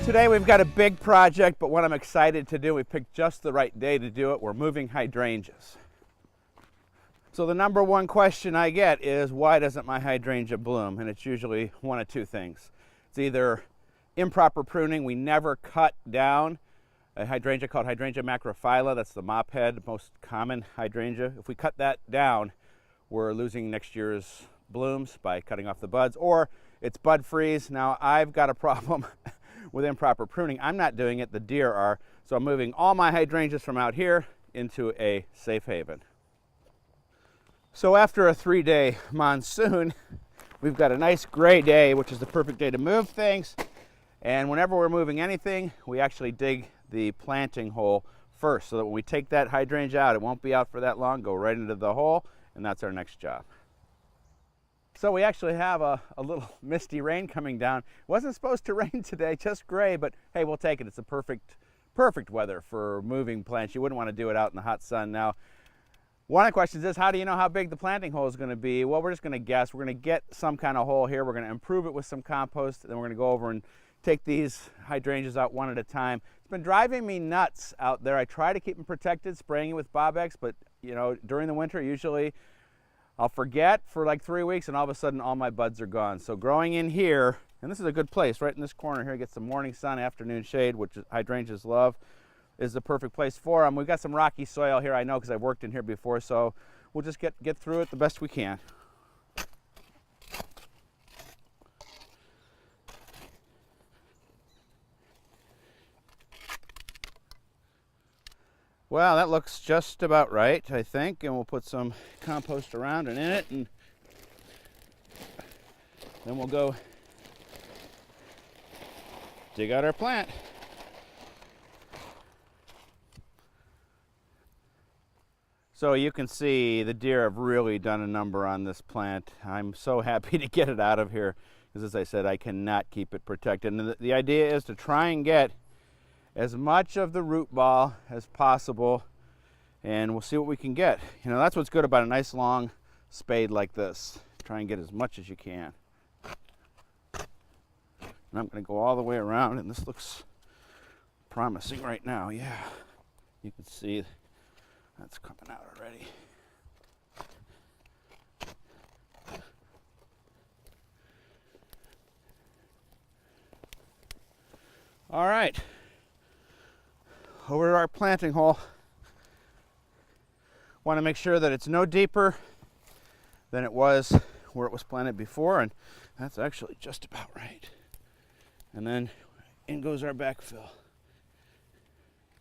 Today we've got a big project, but what I'm excited to do, we picked just the right day to do it. We're moving hydrangeas. So the number one question I get is, why doesn't my hydrangea bloom? And it's usually one of two things. It's either improper pruning. We never cut down a hydrangea called Hydrangea macrophylla. That's the mop head, most common hydrangea. If we cut that down, we're losing next year's blooms by cutting off the buds, or it's bud freeze. Now I've got a problem with improper pruning. I'm not doing it, the deer are. So I'm moving all my hydrangeas from out here into a safe haven. So after a 3-day monsoon, we've got a nice gray day, which is the perfect day to move things. And whenever we're moving anything, we actually dig the planting hole first, so that when we take that hydrangea out, it won't be out for that long, go right into the hole, and that's our next job. So we actually have a little misty rain coming down. It wasn't supposed to rain today, just gray, but hey, we'll take it. It's a perfect weather for moving plants. You wouldn't want to do it out in the hot sun. Now, one of the questions is, how do you know how big the planting hole is going to be? Well, we're just going to guess. We're going to get some kind of hole here. We're going to improve it with some compost, then we're going to go over and take these hydrangeas out one at a time. It's been driving me nuts out there. I try to keep them protected, spraying it with Bob-X, but you know, during the winter, usually I'll forget for like 3 weeks, and all of a sudden all my buds are gone. So growing in here, and this is a good place, right in this corner here, get some morning sun, afternoon shade, which hydrangeas love, is the perfect place for them. We've got some rocky soil here, I know, because I've worked in here before, so we'll just get through it the best we can. Well, that looks just about right, I think, and we'll put some compost around and in it, and then we'll go dig out our plant. So you can see the deer have really done a number on this plant. I'm so happy to get it out of here, because as I said, I cannot keep it protected. And the idea is to try and get as much of the root ball as possible, and we'll see what we can get. You know, that's what's good about a nice long spade like this. Try and get as much as you can. And I'm going to go all the way around, and this looks promising right now. Yeah, you can see that's coming out already. All right. Over to our planting hole. Want to make sure that it's no deeper than it was where it was planted before, and that's actually just about right. And then in goes our backfill.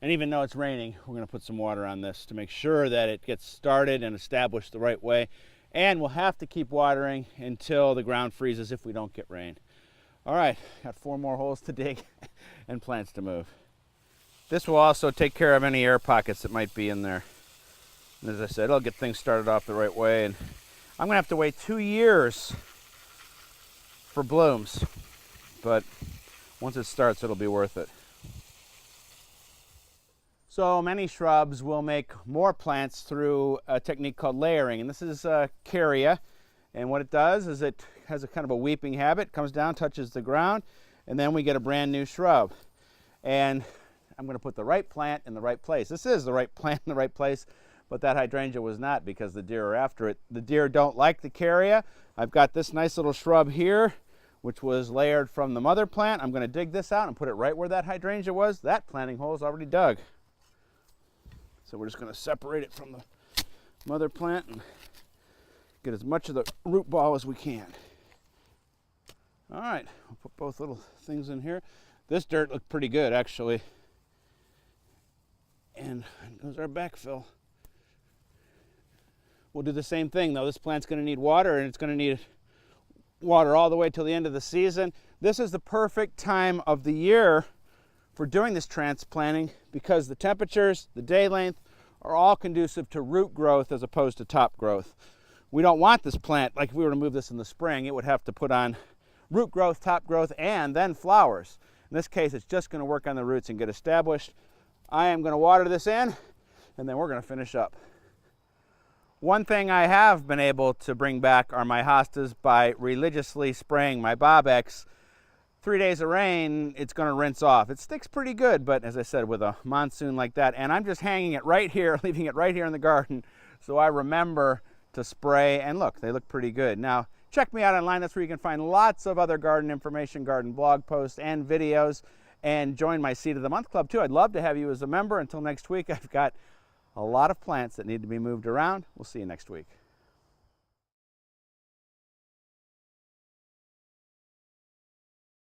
And even though it's raining, we're going to put some water on this to make sure that it gets started and established the right way. And we'll have to keep watering until the ground freezes if we don't get rain. All right, got 4 more holes to dig and plants to move. This will also take care of any air pockets that might be in there. And as I said, it'll get things started off the right way. And I'm going to have to wait 2 years for blooms. But once it starts, it'll be worth it. So many shrubs will make more plants through a technique called layering. And this is Caria. And what it does is it has a kind of a weeping habit, comes down, touches the ground, and then we get a brand new shrub. And I'm going to put the right plant in the right place. This is the right plant in the right place, but that hydrangea was not, because the deer are after it. The deer don't like the Caria. I've got this nice little shrub here, which was layered from the mother plant. I'm going to dig this out and put it right where that hydrangea was. That planting hole is already dug. So we're just going to separate it from the mother plant and get as much of the root ball as we can. All right, we'll put both little things in here. This dirt looked pretty good, actually. And goes our backfill. We'll do the same thing, though. This plant's going to need water, and it's going to need water all the way till the end of the season. This is the perfect time of the year for doing this transplanting, because the temperatures, the day length, are all conducive to root growth as opposed to top growth. We don't want this plant, like if we were to move this in the spring, it would have to put on root growth, top growth, and then flowers. In this case, it's just going to work on the roots and get established. I am going to water this in, and then we're going to finish up. One thing I have been able to bring back are my hostas by religiously spraying my Bob-X 3 days of rain, it's going to rinse off. It sticks pretty good, but as I said, with a monsoon like that, and I'm just hanging it right here, leaving it right here in the garden, so I remember to spray, and look, they look pretty good. Now, check me out online. That's where you can find lots of other garden information, garden blog posts, and videos, and join my Seed of the Month Club, too. I'd love to have you as a member. Until next week, I've got a lot of plants that need to be moved around. We'll see you next week.